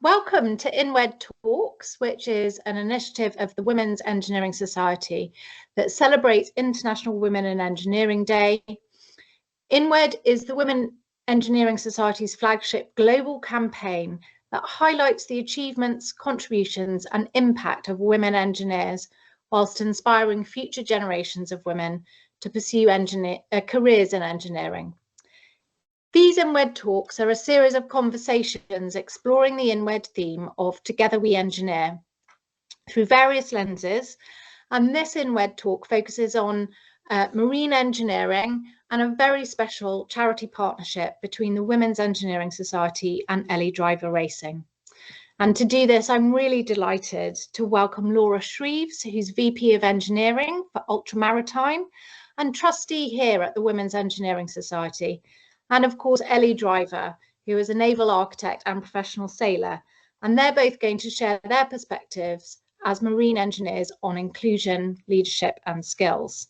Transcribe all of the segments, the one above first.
Welcome to INWED Talks, which is an initiative of the Women's Engineering Society that celebrates International Women in Engineering Day. INWED is the Women Engineering Society's flagship global campaign that highlights the achievements, contributions, and impact of women engineers, whilst inspiring future generations of women to pursue careers in engineering. These INWED Talks are a series of conversations exploring the INWED theme of Together We Engineer through various lenses, and this INWED Talk focuses on marine engineering and a very special charity partnership between the Women's Engineering Society and Ellie Driver Racing. And to do this, I'm really delighted to welcome Laura Shreves, who's VP of Engineering for Ultramaritime and trustee here at the Women's Engineering Society. And of course, Ellie Driver, who is a naval architect and professional sailor. And they're both going to share their perspectives as marine engineers on inclusion, leadership and skills.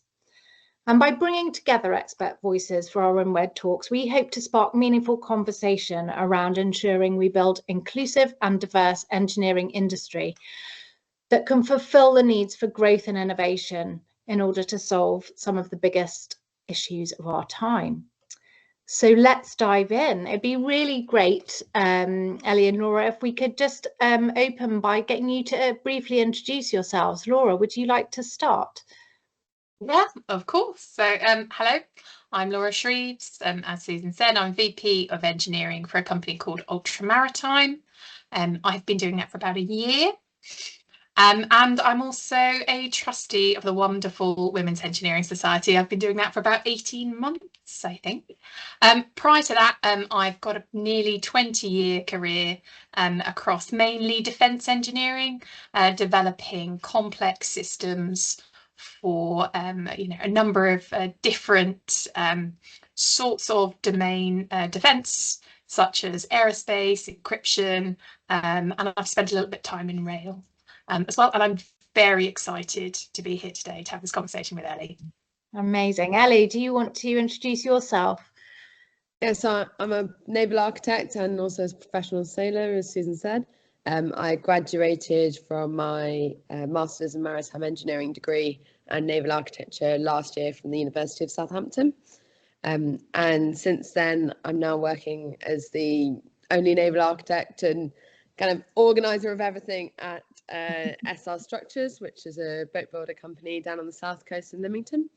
And by bringing together expert voices for our INWED Talks, we hope to spark meaningful conversation around ensuring we build inclusive and diverse engineering industry that can fulfill the needs for growth and innovation in order to solve some of the biggest issues of our time. So let's dive in. It'd be really great, Ellie and Laura, if we could just open by getting you to briefly introduce yourselves. Laura, would you like to start? Yeah, of course. So hello, I'm Laura Shreves. As Susan said, I'm VP of Engineering for a company called Ultramaritime. I've been doing that for about a year. And I'm also a trustee of the wonderful Women's Engineering Society. I've been doing that for about 18 months, I think. Prior to that, I've got a nearly 20-year career across mainly defence engineering, developing complex systems for a number of different sorts of domain defence, such as aerospace, encryption, and I've spent a little bit of time in rail as well. And I'm very excited to be here today to have this conversation with Ellie. Amazing. Ellie, do you want to introduce yourself? Yes, I'm a naval architect and also a professional sailor, as Susan said. I graduated from my Master's in Maritime Engineering degree and Naval Architecture last year from the University of Southampton. And since then, I'm now working as the only naval architect and kind of organizer of everything at SR Structures, which is a boat builder company down on the south coast in Lymington.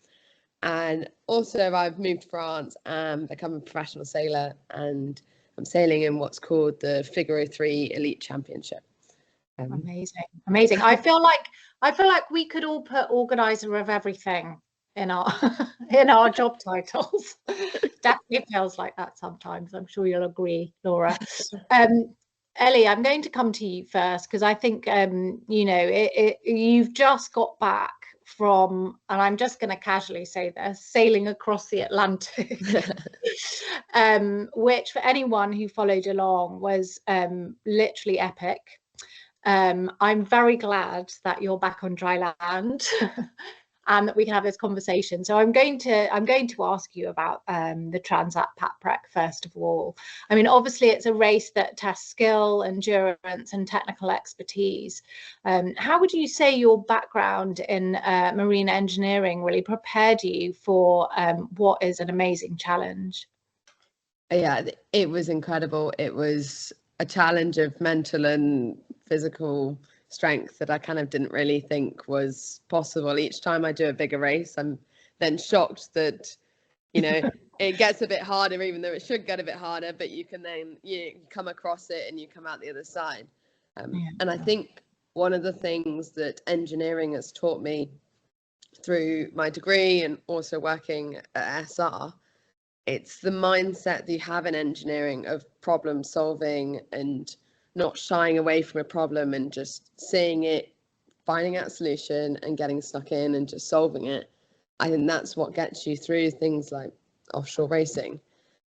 And also I've moved to France and become a professional sailor, and I'm sailing in what's called the Figaro 3 Elite Championship. Amazing. I feel like we could all put organizer of everything in our job titles. Definitely feels like that sometimes. I'm sure you'll agree, Laura. Ellie, I'm going to come to you first because I think you've just got back from, and I'm just going to casually say this, sailing across the Atlantic, which for anyone who followed along was literally epic. I'm very glad that you're back on dry land and that we can have this conversation. So I'm going to ask you about the Transat Paprec first of all. I mean, obviously it's a race that tests skill, endurance and technical expertise. How would you say your background in marine engineering really prepared you for what is an amazing challenge? Yeah, it was incredible. It was a challenge of mental and physical strength that I kind of didn't really think was possible. Each time I do a bigger race, I'm then shocked that, it gets a bit harder, even though it should get a bit harder, but you can then come across it and you come out the other side. And I think one of the things that engineering has taught me through my degree and also working at SR, it's the mindset that you have in engineering of problem solving and not shying away from a problem and just seeing it, finding out a solution and getting stuck in and just solving it. I think that's what gets you through things like offshore racing.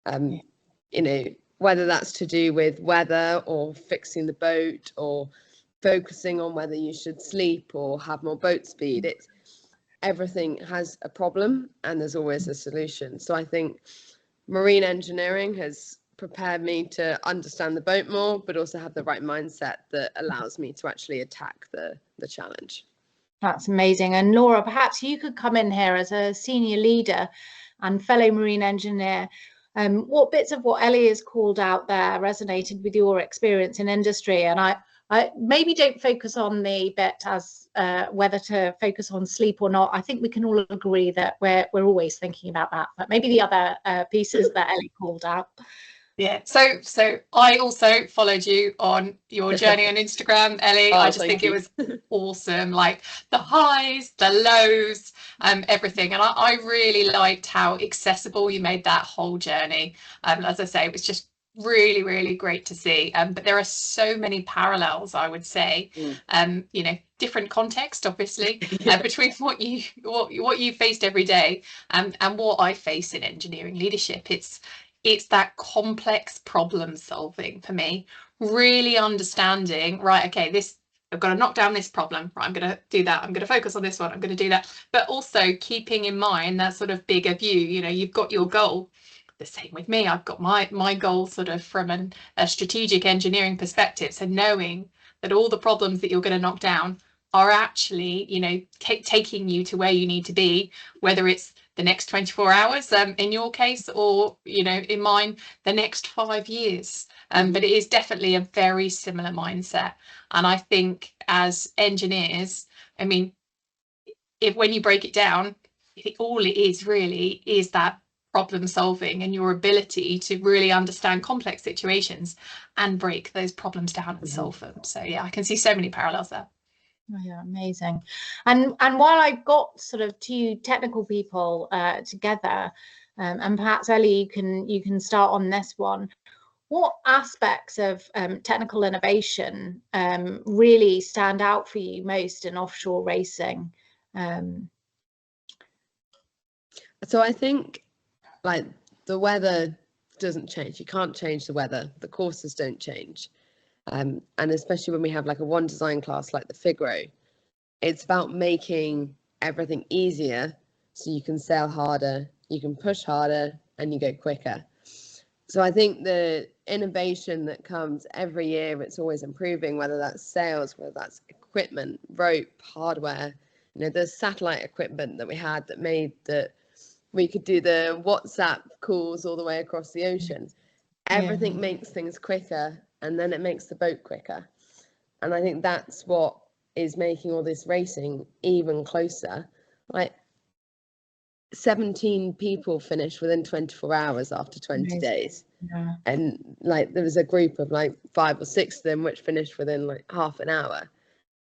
Whether that's to do with weather or fixing the boat or focusing on whether you should sleep or have more boat speed. Everything has a problem and there's always a solution. So I think marine engineering has prepared me to understand the boat more, but also have the right mindset that allows me to actually attack the challenge. That's amazing. And Laura, perhaps you could come in here as a senior leader and fellow marine engineer. What bits of what Ellie has called out there resonated with your experience in industry? And I maybe don't focus on the bit as whether to focus on sleep or not. I think we can all agree that we're always thinking about that, but maybe the other pieces that Ellie called out. Yeah, so I also followed you on your journey on Instagram, Ellie. I just think it was awesome, like the highs, the lows, everything. And I really liked how accessible you made that whole journey. As I say, it was just really, really great to see. But there are so many parallels, I would say. You know, different context, obviously, between what you faced every day and what I face in engineering leadership. It's that complex problem solving for me, really understanding, right, okay, this, I've got to knock down this problem, right, I'm going to do that, I'm going to focus on this one, I'm going to do that, but also keeping in mind that sort of bigger view. You know, you've got your goal. The same with me, I've got my goal sort of from a strategic engineering perspective, so knowing that all the problems that you're going to knock down are actually, you know, taking you to where you need to be, whether it's the next 24 hours in your case, or, you know, in mine, the next 5 years. But it is definitely a very similar mindset. And I think as engineers, I mean, when you break it down, all it is really is that problem solving and your ability to really understand complex situations and break those problems down and solve them. So yeah, I can see so many parallels there. Oh, yeah, amazing. And while I've got sort of two technical people together, and perhaps Ellie, you can start on this one. What aspects of technical innovation really stand out for you most in offshore racing? So I think, like, the weather doesn't change. You can't change the weather. The courses don't change. And especially when we have like a one design class like the Figaro, it's about making everything easier so you can sail harder, you can push harder, and you go quicker. So I think the innovation that comes every year, it's always improving, whether that's sales, whether that's equipment, rope, hardware. You know, there's satellite equipment that we had that made that we could do the WhatsApp calls all the way across the ocean. Everything makes things quicker, and then it makes the boat quicker. And I think that's what is making all this racing even closer. Like 17 people finished within 24 hours after 20 days. Yeah. And like there was a group of like 5 or 6 of them which finished within like half an hour.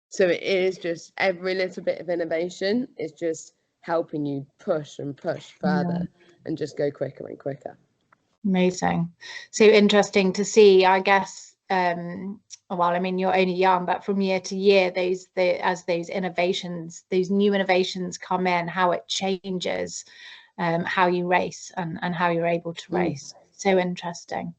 So it is just every little bit of innovation is just helping you push and push further and just go quicker and quicker. Amazing. So interesting to see, I guess. Well, I mean, you're only young, but from year to year, as those innovations, those new innovations come in, how it changes how you race and how you're able to race. So interesting.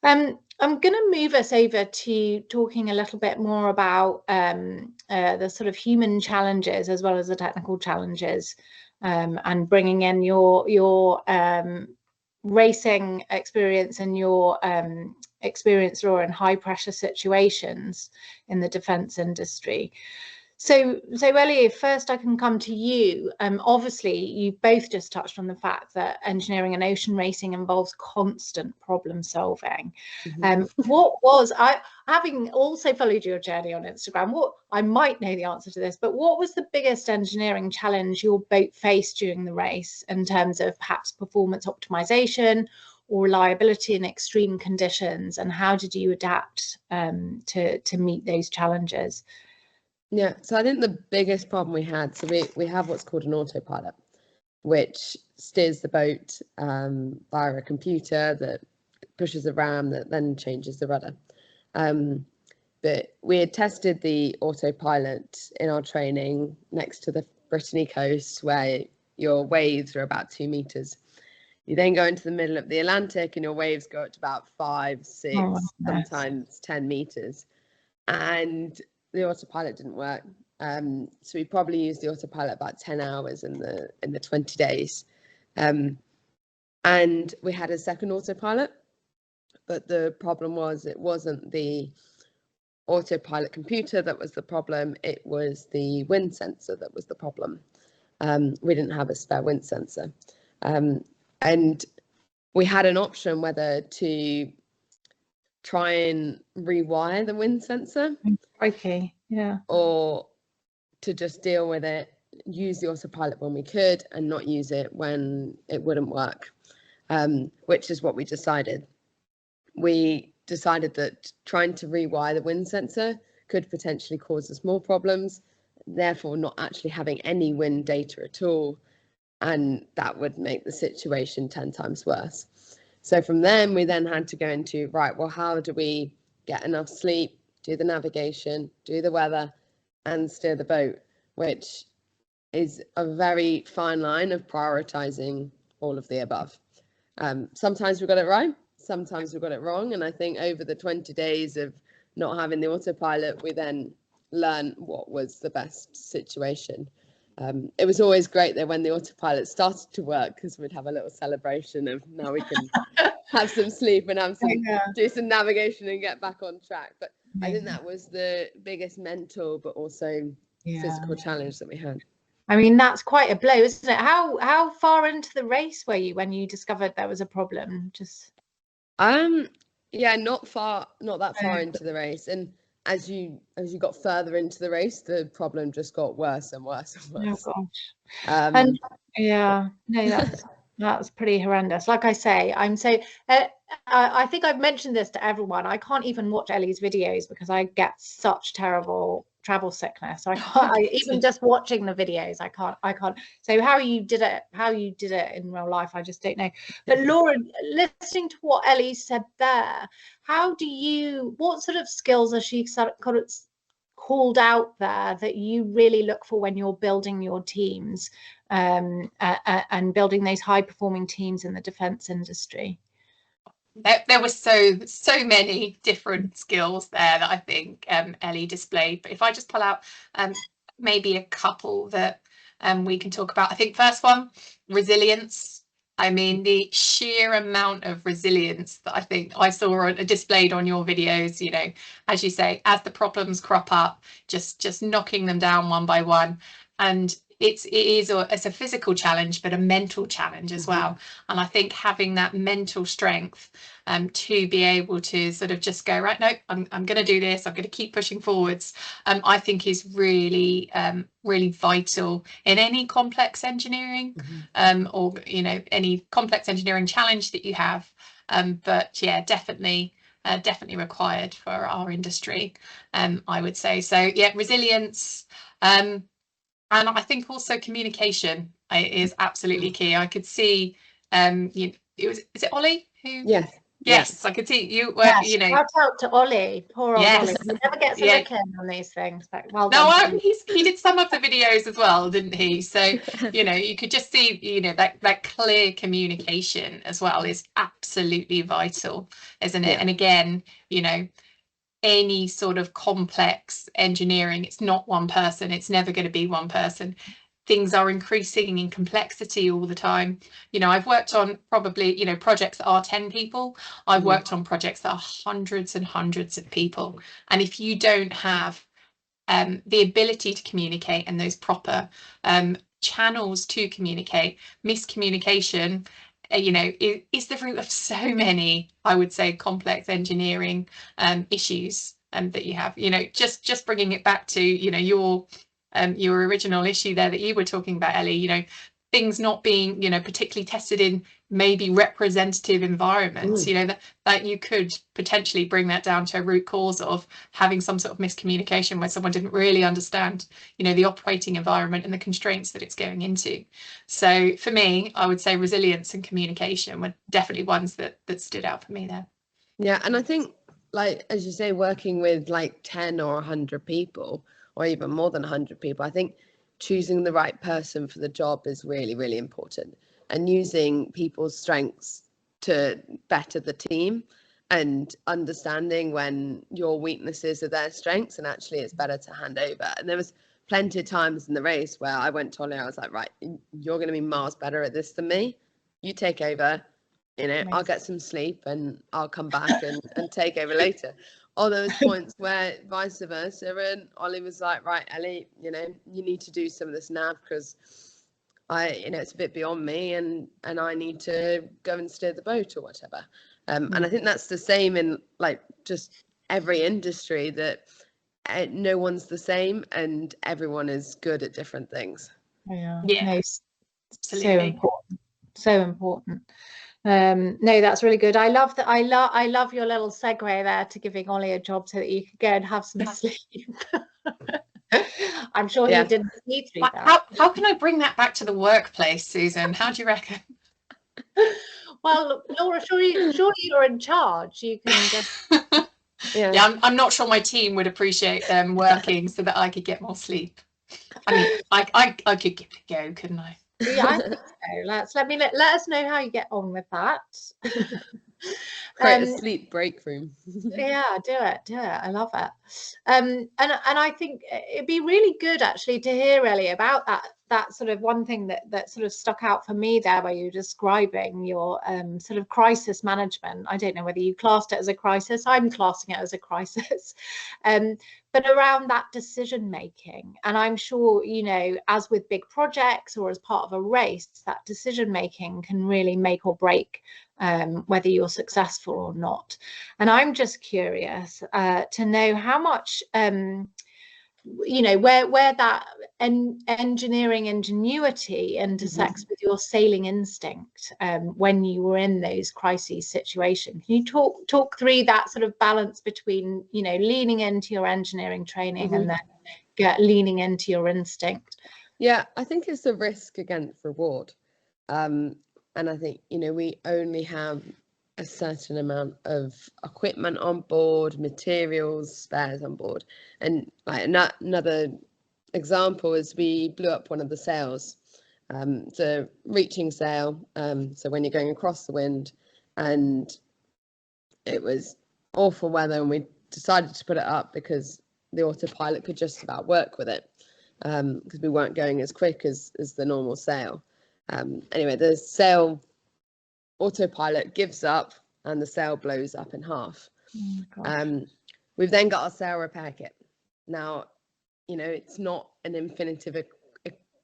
I'm going to move us over to talking a little bit more about the sort of human challenges as well as the technical challenges, and bringing in your racing experience and your experience, Laura, in high pressure situations in the defence industry. So Ellie, first I can come to you. Obviously, you both just touched on the fact that engineering and ocean racing involves constant problem solving. What was, having also followed your journey on Instagram, I might know the answer to this, but what was the biggest engineering challenge your boat faced during the race in terms of perhaps performance optimization or reliability in extreme conditions, and how did you adapt to meet those challenges? Yeah, so I think the biggest problem we had, so we have what's called an autopilot, which steers the boat via a computer that pushes a ram that then changes the rudder. But we had tested the autopilot in our training next to the Brittany coast, where your waves are about 2 meters. You then go into the middle of the Atlantic and your waves go up to about 5, 6, sometimes 10 meters. And the autopilot didn't work. So we probably used the autopilot about 10 hours in the 20 days. And we had a second autopilot, But the problem was, it wasn't the autopilot computer that was the problem, it was the wind sensor that was the problem. We didn't have a spare wind sensor. And we had an option whether to try and rewire the wind sensor. Okay, yeah. Or to just deal with it, use the autopilot when we could and not use it when it wouldn't work, which is what we decided. We decided that trying to rewire the wind sensor could potentially cause us more problems, therefore not actually having any wind data at all, and that would make the situation 10 times worse. So from then we then had to go into, right, well, how do we get enough sleep, do the navigation, do the weather, and steer the boat, which is a very fine line of prioritizing all of the above. Sometimes we got it right, sometimes we got it wrong, and I think over the 20 days of not having the autopilot, we then learned what was the best situation. It was always great that when the autopilot started to work, because we'd have a little celebration of now we can have some sleep and have some do some navigation and get back on track. But I think that was the biggest mental but also physical challenge that we had. I mean, that's quite a blow, isn't it? How far into the race were you when you discovered there was a problem? Just yeah, not that far into the race. And as you got further into the race, the problem just got worse and worse and worse. Oh gosh. And yeah, no, that's pretty horrendous. Like I say, I think I've mentioned this to everyone. I can't even watch Ellie's videos because I get such terrible travel sickness. I can't. Even just watching the videos, I can't. So how you did it in real life, I just don't know. But Laura, listening to what Ellie said there, what sort of skills has she sort of called out there that you really look for when you're building your teams and building those high performing teams in the defence industry? There were so many different skills there that I think Ellie displayed, but if I just pull out maybe a couple that we can talk about. I think first one, resilience. I mean, the sheer amount of resilience that I think I saw displayed on your videos, you know, as you say, as the problems crop up, just knocking them down one by one. And it's a physical challenge, but a mental challenge as well. And I think having that mental strength to be able to sort of just go, right, no, I'm going to do this, I'm going to keep pushing forwards, I think is really really vital in any complex engineering or, you know, any complex engineering challenge that you have. But yeah, definitely required for our industry, I would say. So yeah, resilience. And I think also communication is absolutely key. I could see, is it Ollie who? Yes, I could see you were, you know. Shout out to Ollie, poor old Ollie. He never gets a look in on these things. But well done. He did some of the videos as well, didn't he? So, you know, you could just see, you know, that clear communication as well is absolutely vital, isn't it? And again, you know, any sort of complex engineering, it's not one person, it's never going to be one person. Things are increasing in complexity all the time. You know, I've worked on probably, you know, projects that are 10 people. I've worked on projects that are hundreds and hundreds of people. And if you don't have the ability to communicate and those proper channels to communicate, miscommunication, you know, is the root of so many, I would say, complex engineering issues that you have. You know, just bringing it back to, you know, your original issue there that you were talking about, Ellie, you know, things not being, you know, particularly tested in maybe representative environments, you know, that you could potentially bring that down to a root cause of having some sort of miscommunication where someone didn't really understand, you know, the operating environment and the constraints that it's going into. So for me, I would say resilience and communication were definitely ones that stood out for me there. Yeah, and I think, like, as you say, working with like 10 or 100 people, or even more than 100 people, I think choosing the right person for the job is really, really important, and using people's strengths to better the team and understanding when your weaknesses are their strengths and actually it's better to hand over. And there was plenty of times in the race where I went to Ollie, I was like, right, you're going to be miles better at this than me. You take over. you know, Amazing. I'll get some sleep and I'll come back and take over later. Or there was points where vice versa, and Ollie was like, right, Ellie, you know, you need to do some of this now because you know, it's a bit beyond me, and I need to go and steer the boat or whatever. And I think that's the same in like just every industry, that no one's the same and everyone is good at different things. Yeah, No, so absolutely. important, so important. No, that's really good. I love that. I love your little segue there to giving Ollie a job so that you could go and have some sleep. I'm sure he didn't sleep through that. How can I bring that back to the workplace, Susan? How do you reckon? Well, Laura, surely you're in charge. You can just. Yeah, I'm not sure my team would appreciate them working so that I could get more sleep. I mean, I could give it a go, couldn't I? Yeah, I think so. Let us know how you get on with that. Create a sleep break room. Yeah, do it. I love it. And I think it'd be really good actually to hear, Ellie, about that sort of one thing that sort of stuck out for me there, where you're describing your sort of crisis management. I don't know whether you classed it as a crisis. I'm classing it as a crisis. But around that decision making, and I'm sure, you know, as with big projects or as part of a race, that decision making can really make or break whether you're successful or not. And I'm just curious to know how much, you know, where that engineering ingenuity intersects with your sailing instinct when you were in those crises situations. Can you talk through that sort of balance between, you know, leaning into your engineering training and then leaning into your instinct? Yeah, I think it's a risk against reward. And I think, you know, we only have a certain amount of equipment on board, materials, spares on board. And like another example is we blew up one of the sails. It's a reaching sail. So when you're going across the wind, and it was awful weather, and we decided to put it up because the autopilot could just about work with it, because we weren't going as quick as the normal sail. Anyway, the sail autopilot gives up and the sail blows up in half. We've then got our sail repair kit. Now, you know, it's not an infinitive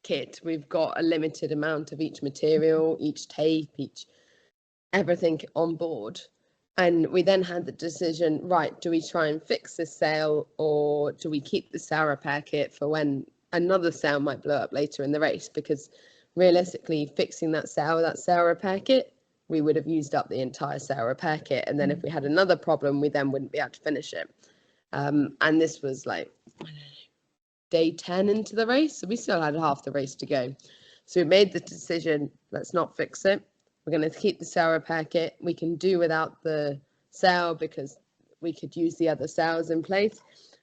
kit. We've got a limited amount of each material, each tape, everything on board. And we then had the decision, right, do we try and fix this sail, or do we keep the sail repair kit for when another sail might blow up later in the race? Because realistically, fixing that sail repair kit, we would have used up the entire sail repair kit. And then if we had another problem, we then wouldn't be able to finish it. And this was like, I don't know, day 10 into the race. So we still had half the race to go. So we made the decision, let's not fix it. We're going to keep the sail repair kit. We can do without the sail because we could use the other sails in place.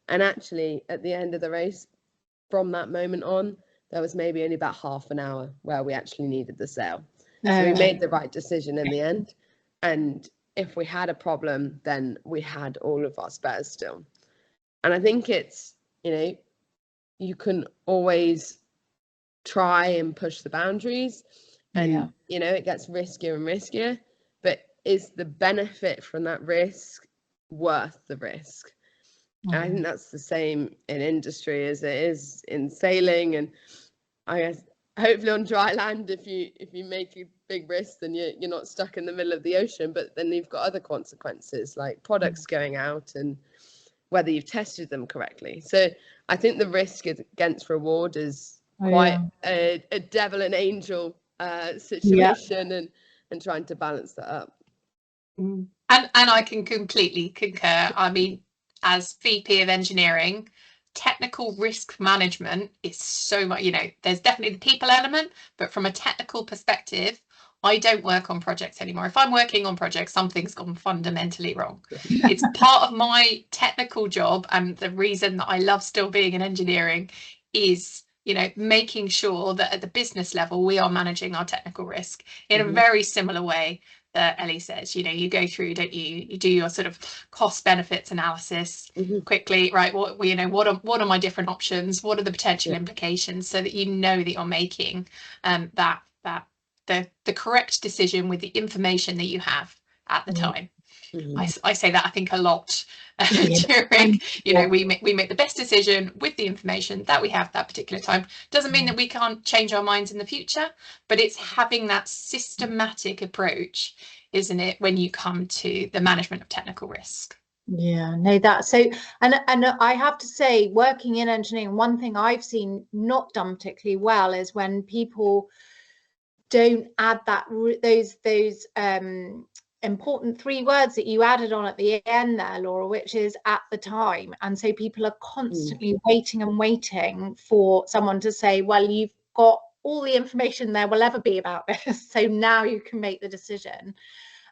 And actually, at the end of the race, from that moment on, there was maybe only about half an hour where we actually needed the sail. So we made the right decision in the end. And if we had a problem, then we had all of our spares still. And I think it's, you know, you can always try and push the boundaries, and you know, it gets riskier and riskier, but is the benefit from that risk worth the risk? And I think that's the same in industry as it is in sailing. And I guess hopefully on dry land, if you make a big risk, then you're not stuck in the middle of the ocean, but then you've got other consequences like products going out and whether you've tested them correctly. So I think the risk against reward is quite a devil and angel situation, and trying to balance that up. And I can completely concur. I mean, as VP of engineering, technical risk management is so much, you know, there's definitely the people element, but from a technical perspective, I don't work on projects anymore. If I'm working on projects, something's gone fundamentally wrong. It's part of my technical job, and the reason that I love still being in engineering is, you know, making sure that at the business level we are managing our technical risk in a very similar way that Ellie says. You know, you go through, don't you? You do your sort of cost benefits analysis quickly, right? What are my different options? What are the potential implications, so that you know that you're making that the correct decision with the information that you have at the time. I say that I think a lot during, you know, we make the best decision with the information that we have that particular time. Doesn't mean that we can't change our minds in the future, but it's having that systematic approach, isn't it, when you come to the management of technical risk. Yeah, no, that's so, and I have to say, working in engineering, one thing I've seen not done particularly well is when people don't add those important 3 words that you added on at the end there, Laura, which is at the time. And so people are constantly waiting and waiting for someone to say, well, you've got all the information there will ever be about this, so now you can make the decision.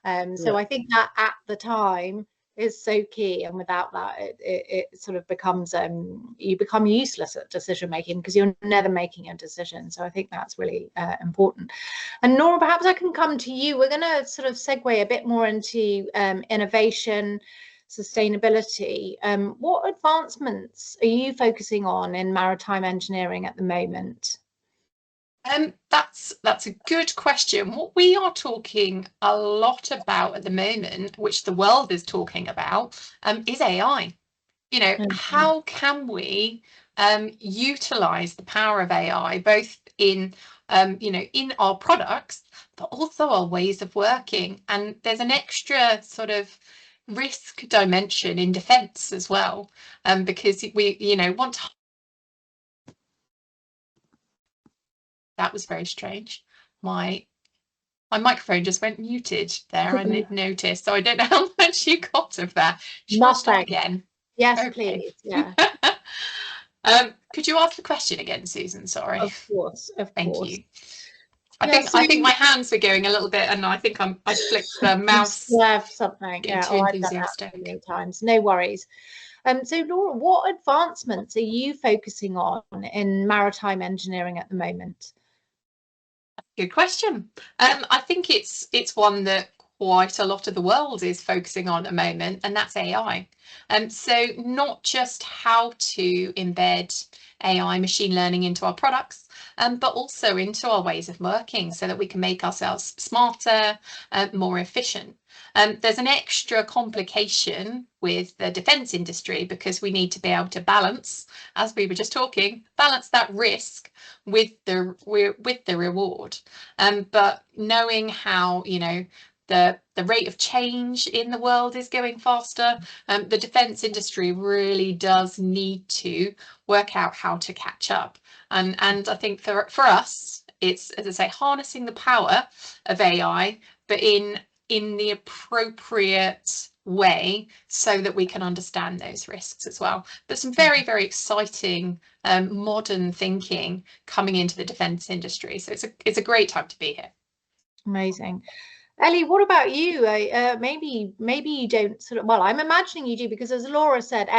So I think that at the time is so key, and without that it sort of becomes you become useless at decision making because you're never making a decision. So I think that's really important. And Nora, perhaps I can come to you. We're going to sort of segue a bit more into innovation, sustainability. What advancements are you focusing on in maritime engineering at the moment? That's a good question. What we are talking a lot about at the moment, which the world is talking about, is AI. You know, how can we utilize the power of AI both in you know, in our products, but also our ways of working? And there's an extra sort of risk dimension in defence as well, because we, you know, want to. That was very strange. My microphone just went muted there. I didn't notice, so I don't know how much you got of that. Shall I start again? Yes, okay. Please. Yeah. Could you ask the question again, Susan? Sorry. Of course. Thank you. I think my hands were going a little bit, and I think I flicked the mouse. Something. Yeah. Too enthusiastic. I've done that many times. No worries. So Laura, what advancements are you focusing on in maritime engineering at the moment? Good question. I think it's one that quite a lot of the world is focusing on at the moment, and that's AI. So not just how to embed AI, machine learning into our products, but also into our ways of working so that we can make ourselves smarter, more efficient. There's an extra complication with the defence industry because we need to be able to balance, as we were just talking, balance that risk with the reward. But knowing how, you know, the rate of change in the world is going faster, the defence industry really does need to work out how to catch up. And I think for us, it's, as I say, harnessing the power of AI, but in the appropriate way so that we can understand those risks as well. But some very, very exciting modern thinking coming into the defence industry. So it's a great time to be here. Amazing. Ellie, what about you? Maybe you don't sort of, well, I'm imagining you do, because as Laura said,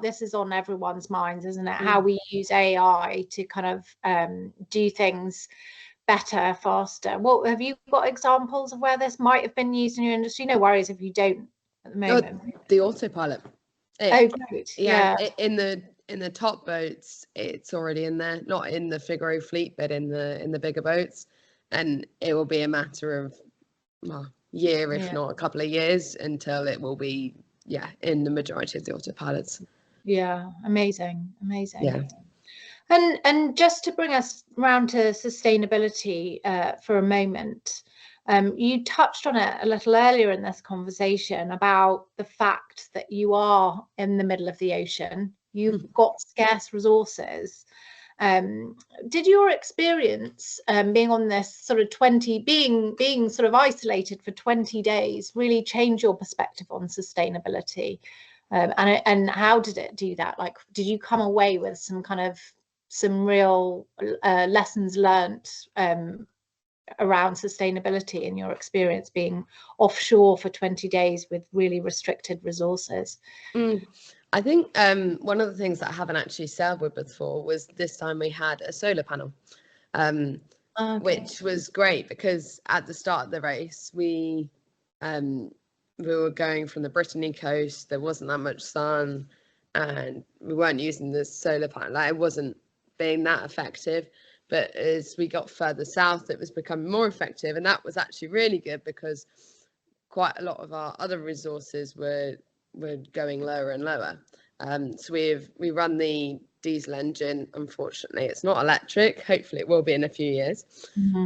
this is on everyone's minds, isn't it? How we use AI to kind of do things better, faster. What have you got examples of where this might have been used in your industry? No worries if you don't at the moment. The autopilot. Great. Yeah. In the top boats, it's already in there. Not in the Figaro fleet, but in the bigger boats, and it will be a matter of year, if not a couple of years, until it will be in the majority of the autopilots. Yeah, amazing. Yeah. And just to bring us round to sustainability for a moment, you touched on it a little earlier in this conversation about the fact that you are in the middle of the ocean. You've got scarce resources. Did your experience being on this sort of being sort of isolated for 20 days really change your perspective on sustainability? And how did it do that? Like, did you come away with some real lessons learnt around sustainability in your experience being offshore for 20 days with really restricted resources? I think one of the things that I haven't actually sailed with before was this time we had a solar panel, which was great because at the start of the race we were going from the Brittany coast. There wasn't that much sun, and we weren't using the solar panel. Like, it wasn't being that effective. But as we got further south, it was becoming more effective, and that was actually really good because quite a lot of our other resources were going lower and lower. So we run the diesel engine. Unfortunately, it's not electric. Hopefully, it will be in a few years.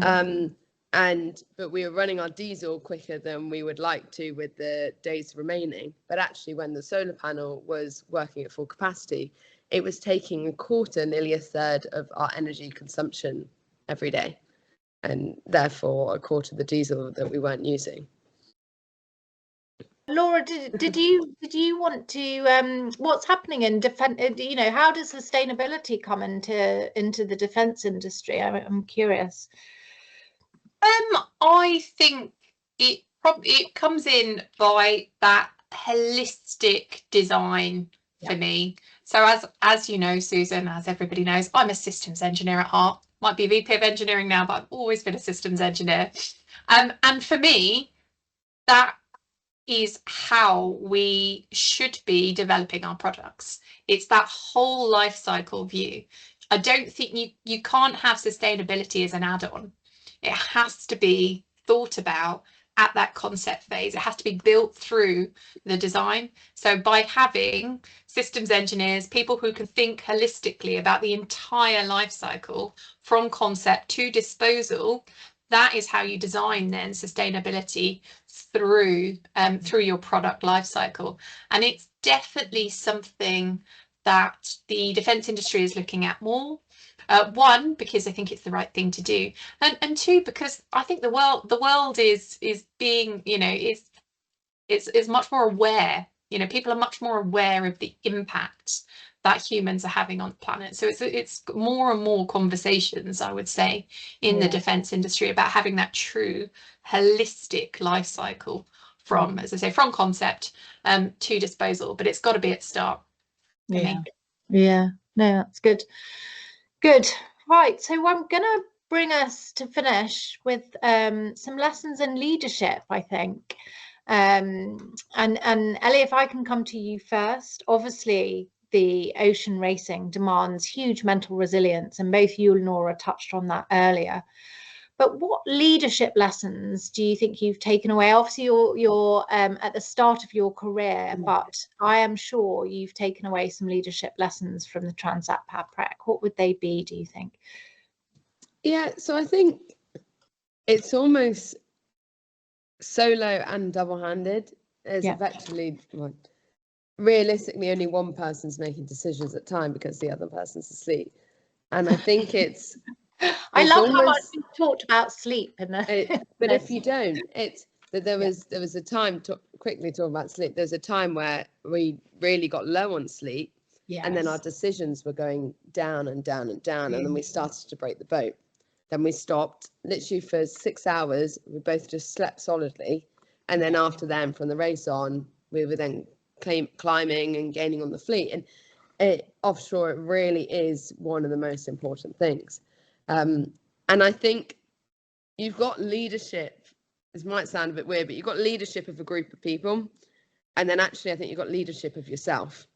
But we were running our diesel quicker than we would like to with the days remaining. But actually, when the solar panel was working at full capacity, it was taking a quarter, nearly a third of our energy consumption every day, and therefore a quarter of the diesel that we weren't using. Laura, did you want to what's happening in defense? You know, how does sustainability come into the defense industry? I'm curious. I think it comes in by that holistic design for me. So as you know, Susan, as everybody knows, I'm a systems engineer at heart. Might be VP of engineering now, but I've always been a systems engineer. And for me, that is how we should be developing our products. It's that whole life cycle view. I don't think you can't have sustainability as an add-on. It has to be thought about at that concept phase. It has to be built through the design. So by having systems engineers, people who can think holistically about the entire life cycle from concept to disposal, that is how you design then sustainability through your product life cycle. And it's definitely something that the defence industry is looking at more. One, because I think it's the right thing to do, and two, because I think the world is being, you know, is much more aware. You know, people are much more aware of the impact that humans are having on the planet. So it's more and more conversations, I would say, in the defence industry about having that true holistic life cycle from, as I say, from concept to disposal. But it's got to be at the start. Yeah, no, that's good. Good. Right. So I'm going to bring us to finish with some lessons in leadership, I think. And Ellie, if I can come to you first, obviously the ocean racing demands huge mental resilience, and both you and Laura touched on that earlier. But what leadership lessons do you think you've taken away? Obviously, you're at the start of your career, but I am sure you've taken away some leadership lessons from the Transat Paprec. What would they be, do you think? Yeah, so I think it's almost solo and double-handed. There's effectively, well, realistically, only one person's making decisions at a time because the other person's asleep. And I think it's I love how much you talked about sleep but if you don't, it's that there was a time, quickly talking about sleep, there's a time where we really got low on sleep, and then our decisions were going down and down and down, and then we started to break the boat. Then we stopped literally for 6 hours. We both just slept solidly, and then after then, from the race on, we were then climbing and gaining on the fleet. And offshore, it really is one of the most important things. And I think you've got leadership. This might sound a bit weird, but you've got leadership of a group of people, and then actually I think you've got leadership of yourself,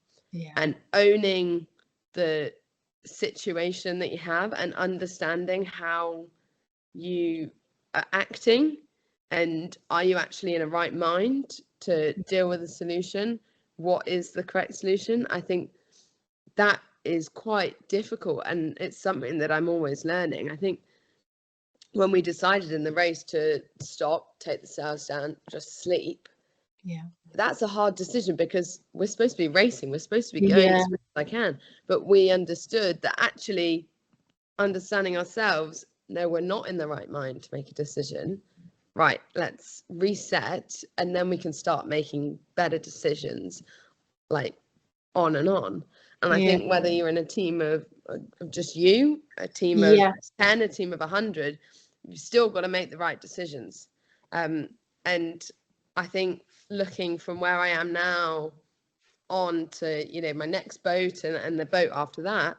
and owning the situation that you have and understanding how you are acting, and are you actually in a right mind to deal with the solution? What is the correct solution? I think that is quite difficult, and it's something that I'm always learning. I think when we decided in the race to stop, take the sails down, just sleep, that's a hard decision because we're supposed to be racing, we're supposed to be going as quick as I can, but we understood that actually understanding ourselves, no, we're not in the right mind to make a decision. Right, let's reset, and then we can start making better decisions, like on and on. And I think whether you're in a team of just you, a team of 10, a team of 100, you've still got to make the right decisions. And I think looking from where I am now on to, you know, my next boat and the boat after that,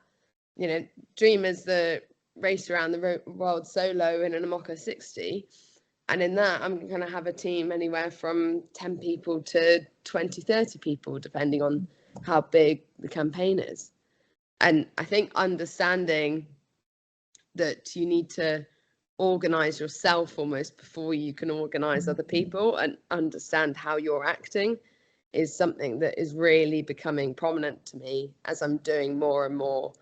you know, dream is the race around the world solo in an Amoca 60. And in that, I'm going to have a team anywhere from 10 people to 20, 30 people, depending on how big the campaign is. And I think understanding that you need to organize yourself almost before you can organize other people and understand how you're acting is something that is really becoming prominent to me as I'm doing more and more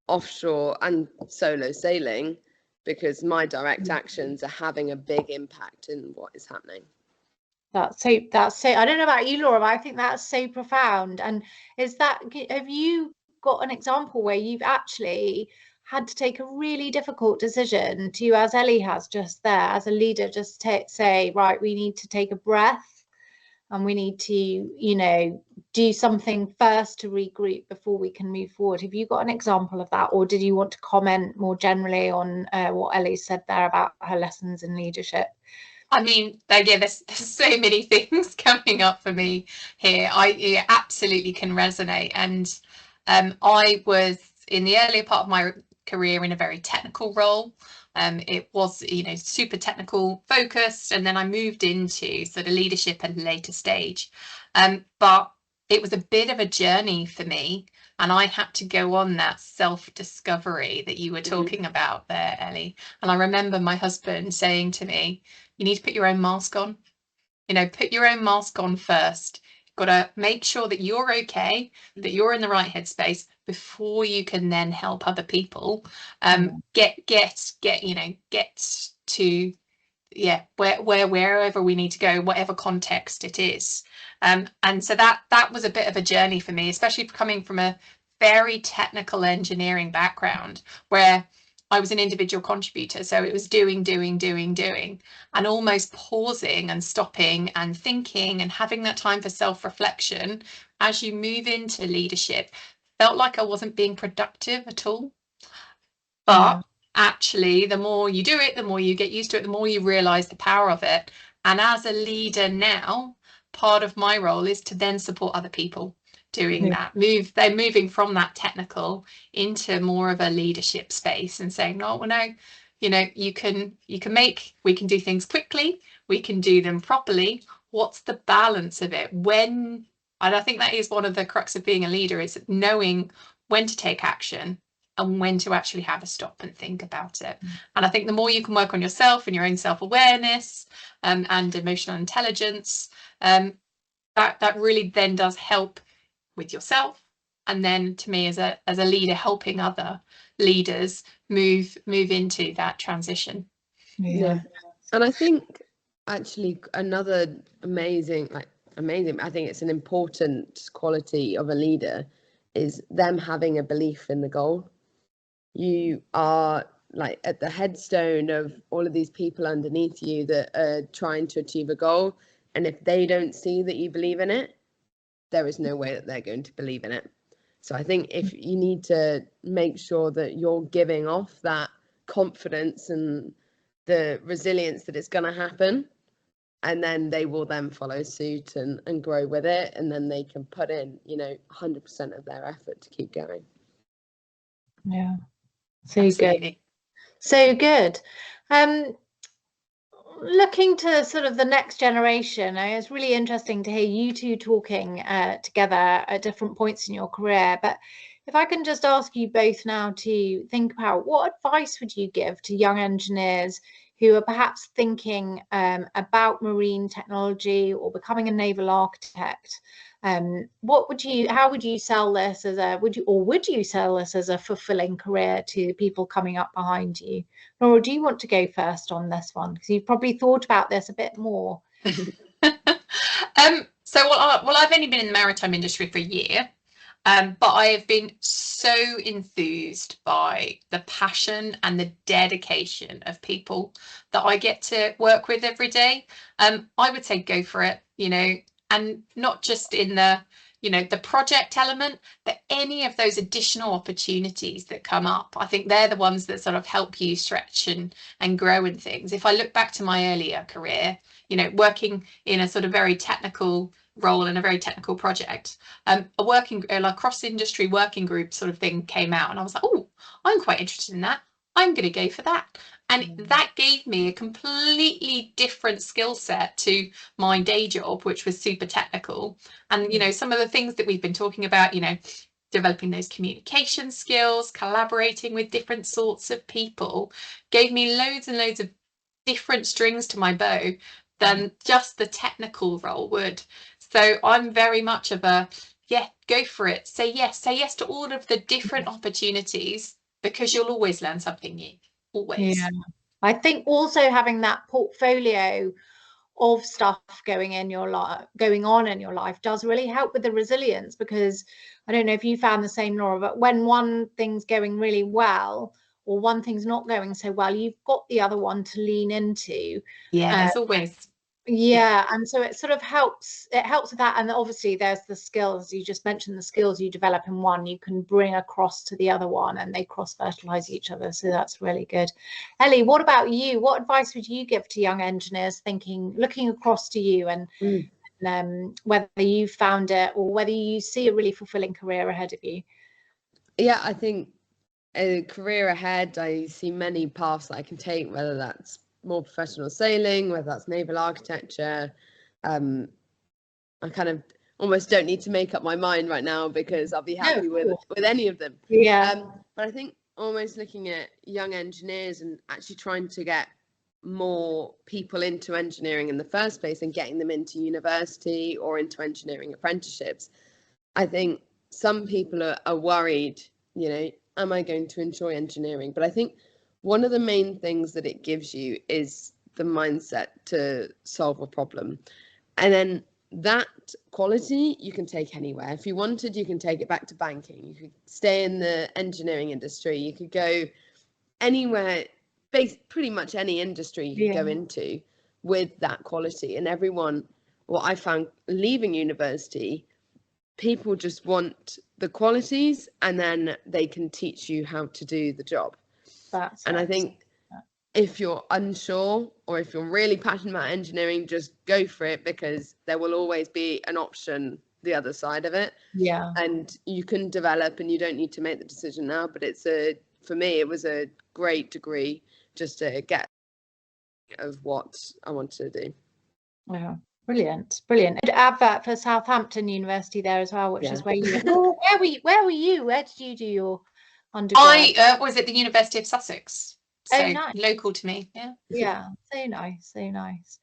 offshore and solo sailing, because my direct actions are having a big impact in what is happening. That's so I don't know about you, Laura, but I think that's so profound. And have you got an example where you've actually had to take a really difficult decision to, as Ellie has just there, as a leader, just say, right, we need to take a breath and we need to, you know, do something first to regroup before we can move forward? Have you got an example of that, or did you want to comment more generally on what Ellie said there about her lessons in leadership? I mean, again, there's so many things coming up for me here. I absolutely can resonate. And I was in the earlier part of my career in a very technical role. It was, you know, super technical focused. And then I moved into sort of leadership at a later stage. But it was a bit of a journey for me. And I had to go on that self-discovery that you were talking about there, Ellie. And I remember my husband saying to me, you need to put your own mask on. You know, put your own mask on first. You've got to make sure that you're okay, that you're in the right headspace before you can then help other people. Get to wherever we need to go, whatever context it is. And so that was a bit of a journey for me, especially coming from a very technical engineering background where I was an individual contributor. So it was doing, and almost pausing and stopping and thinking and having that time for self-reflection as you move into leadership. Felt like I wasn't being productive at all. But actually, the more you do it, the more you get used to it, the more you realize the power of it. And as a leader now, part of my role is to then support other people doing that. They're moving from that technical into more of a leadership space and saying, no, well, no, you know, we can do things quickly, we can do them properly. What's the balance of it? And I think that is one of the crux of being a leader, is knowing when to take action and when to actually have a stop and think about it. And I think the more you can work on yourself and your own self-awareness and emotional intelligence, that really then does help with yourself, and then to me as a leader, helping other leaders move into that transition. And I think actually another amazing, I think it's an important quality of a leader is them having a belief in the goal. You are like at the headstone of all of these people underneath you that are trying to achieve a goal, and if they don't see that you believe in it, there is no way that they're going to believe in it. So I think if you need to make sure that you're giving off that confidence and the resilience that it's going to happen, and then they will then follow suit and grow with it, and then they can put in, you know, 100% of their effort to keep going. Yeah, so Absolutely. good. So good. Looking to sort of the next generation, it's really interesting to hear you two talking together at different points in your career. But if I can just ask you both now to think about, what advice would you give to young engineers who are perhaps thinking about marine technology or becoming a naval architect? How would you sell this would you sell this as a fulfilling career to people coming up behind you? Laura, do you want to go first on this one? Because you've probably thought about this a bit more. I've only been in the maritime industry for a year, but I have been so enthused by the passion and the dedication of people that I get to work with every day. I would say go for it, you know, and not just in the, you know, the project element, but any of those additional opportunities that come up. I think they're the ones that sort of help you stretch and grow in things. If I look back to my earlier career, you know, working in a sort of very technical role in a very technical project, a cross-industry working group sort of thing came out, and I was like, oh, I'm quite interested in that. I'm going to go for that. And that gave me a completely different skill set to my day job, which was super technical. And, you know, some of the things that we've been talking about, you know, developing those communication skills, collaborating with different sorts of people, gave me loads and loads of different strings to my bow than just the technical role would. So I'm very much of a, yeah, go for it. Say yes to all of the different opportunities, because you'll always learn something new, always. Yeah. I think also having that portfolio of stuff going on in your life does really help with the resilience, because I don't know if you found the same, Laura, but when one thing's going really well or one thing's not going so well, you've got the other one to lean into. There's always. Yeah, and so it sort of helps. It helps with that, and obviously there's the skills you just mentioned. The skills you develop in one, you can bring across to the other one, and they cross-fertilize each other. So that's really good. Ellie, what about you? What advice would you give to young engineers looking across to you, and whether you found it or whether you see a really fulfilling career ahead of you? Yeah, I think a career ahead, I see many paths that I can take, whether that's more professional sailing, whether that's naval architecture. I kind of almost don't need to make up my mind right now, because I'll be happy with any of them. Yeah. But I think almost looking at young engineers and actually trying to get more people into engineering in the first place and getting them into university or into engineering apprenticeships. I think some people are worried, am I going to enjoy engineering? But I think one of the main things that it gives you is the mindset to solve a problem. And then that quality you can take anywhere. If you wanted, you can take it back to banking. You could stay in the engineering industry. You could go anywhere, pretty much any industry you could go into with that quality. And what I found leaving university, people just want the qualities, and then they can teach you how to do the job. I think if you're unsure, or if you're really passionate about engineering, just go for it, because there will always be an option the other side of it. Yeah. And you can develop, and you don't need to make the decision now. But for me, it was a great degree just to get of what I wanted to do. Yeah. Brilliant. Good advert for Southampton University there as well, which is where you where were you? Where did you do your undergrad? I was at the University of Sussex. So nice. Local to me. Yeah, so nice.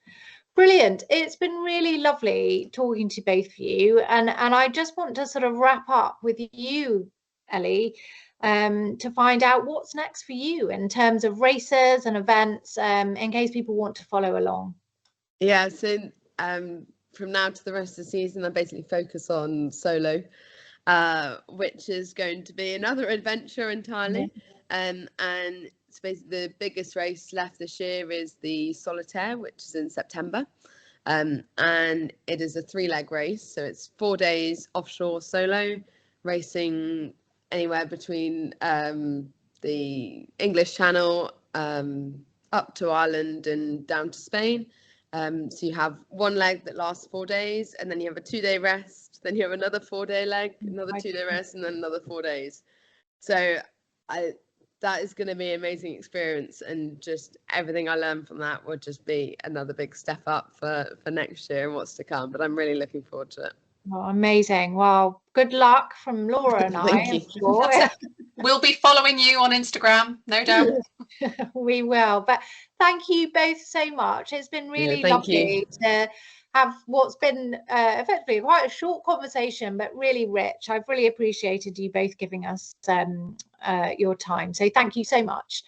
Brilliant. It's been really lovely talking to both of you, and I just want to sort of wrap up with you, Ellie, to find out what's next for you in terms of races and events, in case people want to follow along. Yeah, so from now to the rest of the season, I basically focus on solo, which is going to be another adventure entirely. And it's basically the biggest race left this year is the Solitaire, which is in September. And it is a 3-leg race. So it's 4 days offshore solo, racing anywhere between the English Channel up to Ireland and down to Spain. So you have one leg that lasts 4 days, and then you have a 2-day rest. Then you have another 4-day leg, another 2-day rest, and then another 4 days. So that is going to be an amazing experience, and just everything I learned from that would just be another big step up for next year and what's to come. But I'm really looking forward to it. Oh, amazing. Well, good luck from Laura and Thank you. Sure. We'll be following you on Instagram, no doubt. We will. But thank you both so much. It's been really lovely to have what's been effectively quite a short conversation, but really rich. I've really appreciated you both giving us your time. So thank you so much.